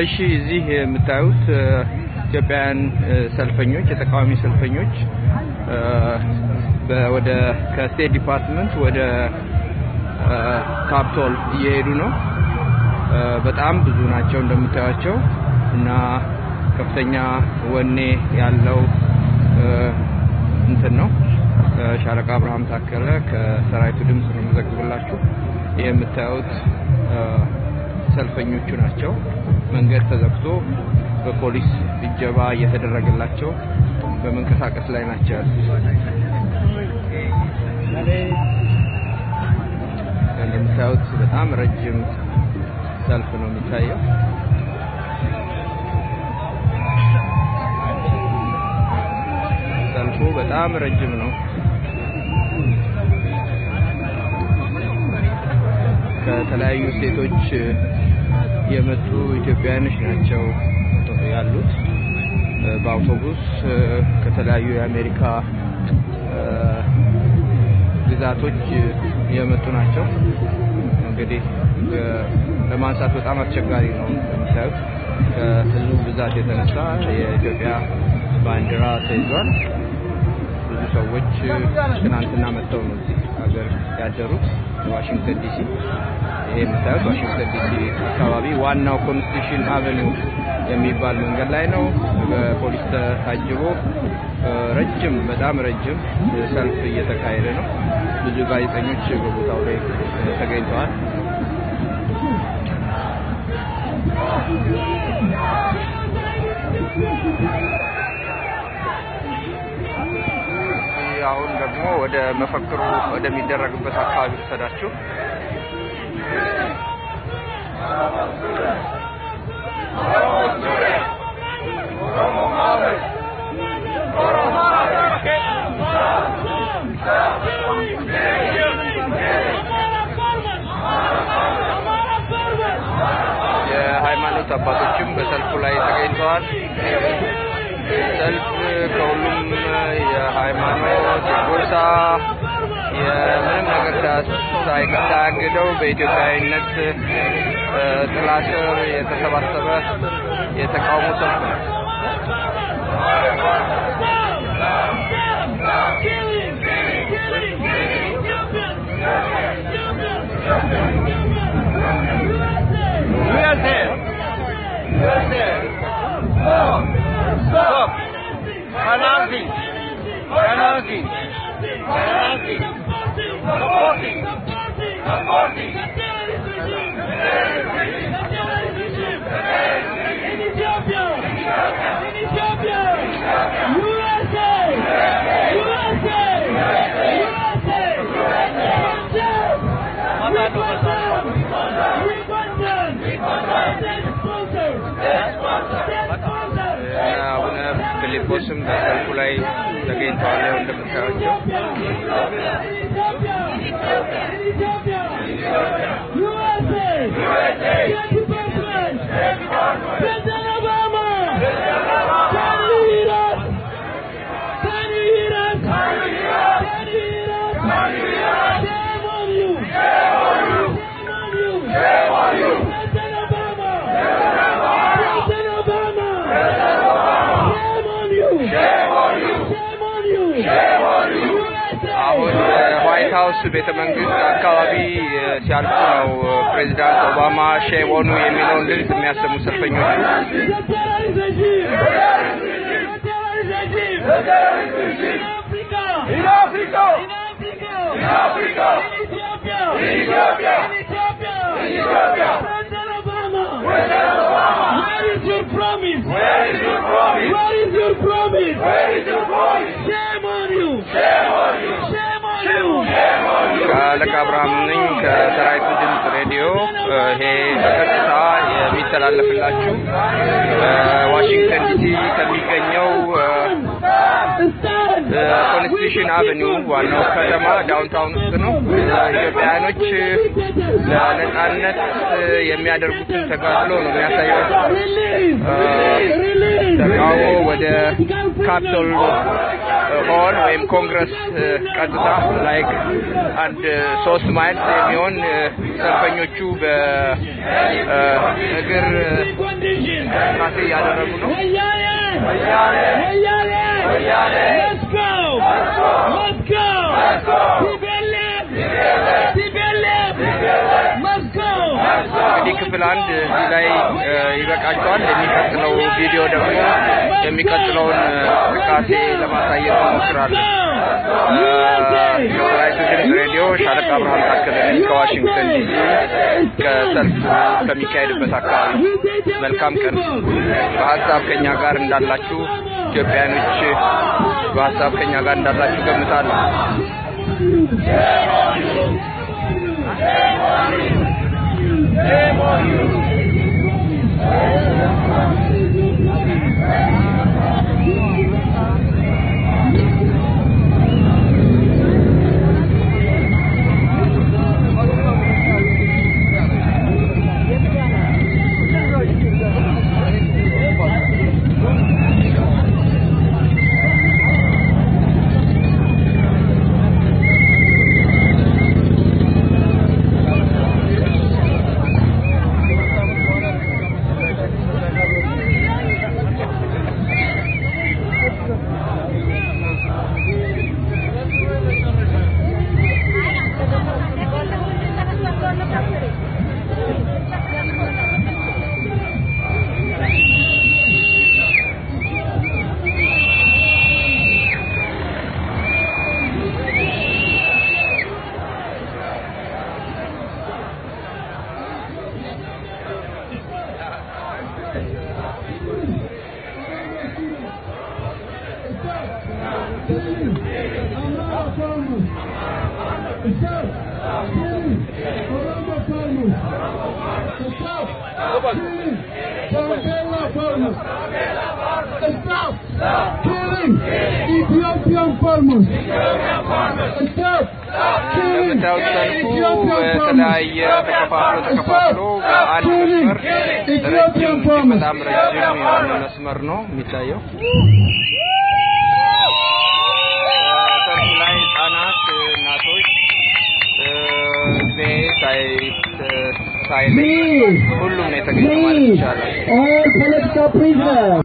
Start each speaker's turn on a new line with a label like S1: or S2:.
S1: እሺ እዚህ የምታዩት ኢትዮጵያን ሰልፈኞች የተቃዋሚ ሰልፈኞች ወደ ከስቴት ዲፓርትመንት ወደ ካፒቶል እየሄዱ ነው። በጣም ብዙ ናቸው እንደምታዩቸው እና ከፍተኛ ወኔ ያለው እንትን ነው። ሻለቃ አብርሃም ታከለ ከሰራዊቱ ድምጽ ነው መዘግብላችሁ። የምታዩት ሰልፈኞቹ ናቸው። መንገድ ተዘግቶ በፖሊስ እጀባ እየተደረገላቸው በመንቀሳቀስ ላይ ናቸው። እንደምታዩት በጣም ረጅም ሰልፍ ነው የሚታየው። ሰልፉ በጣም ረጅም ነው። ከተለያዩ ስቴቶች የመጡ ኢትዮጵያውያኖች ናቸው ያሉት። በአውቶቡስ ከተለያዩ የአሜሪካ ግዛቶች የመጡ ናቸው። እንግዲህ ለማንሳት በጣም አስቸጋሪ ነው። እንደምታዩት ከህዝቡ ብዛት የተነሳ የኢትዮጵያ ባንዲራ ተይዟል። ብዙ ሰዎች ትናንትና መጥተው ነው እዚህ ሀገር ያደሩት ዋሽንግተን ዲሲ። ይሄ የምታዩት ዋሽንግተን ዲሲ አካባቢ ዋናው ኮንስቲቱሽን አቨኒው የሚባል መንገድ ላይ ነው። በፖሊስ ታጅቦ ረጅም በጣም ረጅም ሰልፍ እየተካሄደ ነው። ብዙ ጋዜጠኞች በቦታው ላይ ተገኝተዋል። አሁን ደግሞ ወደ መፈክሩ ወደሚደረግበት አካባቢ ተሰዳችሁ የሃይማኖት አባቶችም በሰልፉ ላይ ተገኝተዋል። ሰልፍ ከሁሉም የሃይማኖት ጎሳ የምንም ነገር ሳያግደው በኢትዮጵያዊነት ጥላ ስር የተሰባሰበ የተቃውሞ ሰልፍ ነው።
S2: Stop! Supporting. In Ethiopia!
S1: አቡነ ፊልጶስም በሰልፉ ላይ ተገኝተዋል። እንደምታዩቸው ዋይት ሃውስ ቤተመንግስት አካባቢ ሲያልፉ ነው ፕሬዚዳንት ኦባማ ሼም ኦን ዩ የሚለውን ድምጽ የሚያሰሙ ሰልፈኞቹ ሻለቃ አብርሃም ነኝ ከሰራዊቱ ድምጽ ሬዲዮ። ይሄ በቀጥታ የሚተላለፍላችሁ በዋሽንግተን ዲሲ ከሚገኘው ኮንስቲቱሽን አቨኒው ዋናው ከተማ ዳውንታውን ውስጥ ነው። ኢትዮጵያኖች ለነጻነት የሚያደርጉትን ተጋድሎ ነው የሚያሳየው። ተቃውሞ ወደ ካፒቶል ሆል ወይም ኮንግረስ ቀጥታ ላይክ አንድ 3 ማይል የሚሆን ሰልፈኞቹ በእግር እንቅስቃሴ እያደረጉ ነው። እንግዲህ ክፍል 1 እዚህ ላይ ይበቃቸዋል። የሚቀጥለው ቪዲዮ ደግሞ የሚቀጥለውን እንቅስቃሴ ለማሳየት እንሞክራለን። የወላይታ ድምፅ ሬዲዮ ሻለቃ ብርሃን ታከለ ነኝ ከዋሽንግተን ዲሲ ከሰልፍ ከሚካሄድበት አካባቢ። መልካም ቀን። በሀሳብ ከኛ ጋር እንዳላችሁ ኢትዮጵያኖች በሀሳብ ከኛ ጋር እንዳላችሁ ገምታለሁ።
S3: Ethiopian farmers. Stop killing
S1: የተለያየ ተከፋፍሎ በአንድ መስመር
S3: Ethiopian farmers.
S1: በጣም ረጅም የሆነ መስመር ነው የሚታየው። ሰልፍ ላይ ህጻናት፣ እናቶች ሁሉም ነው የተገኘው ማለት ይቻላል።
S3: All political prisoners.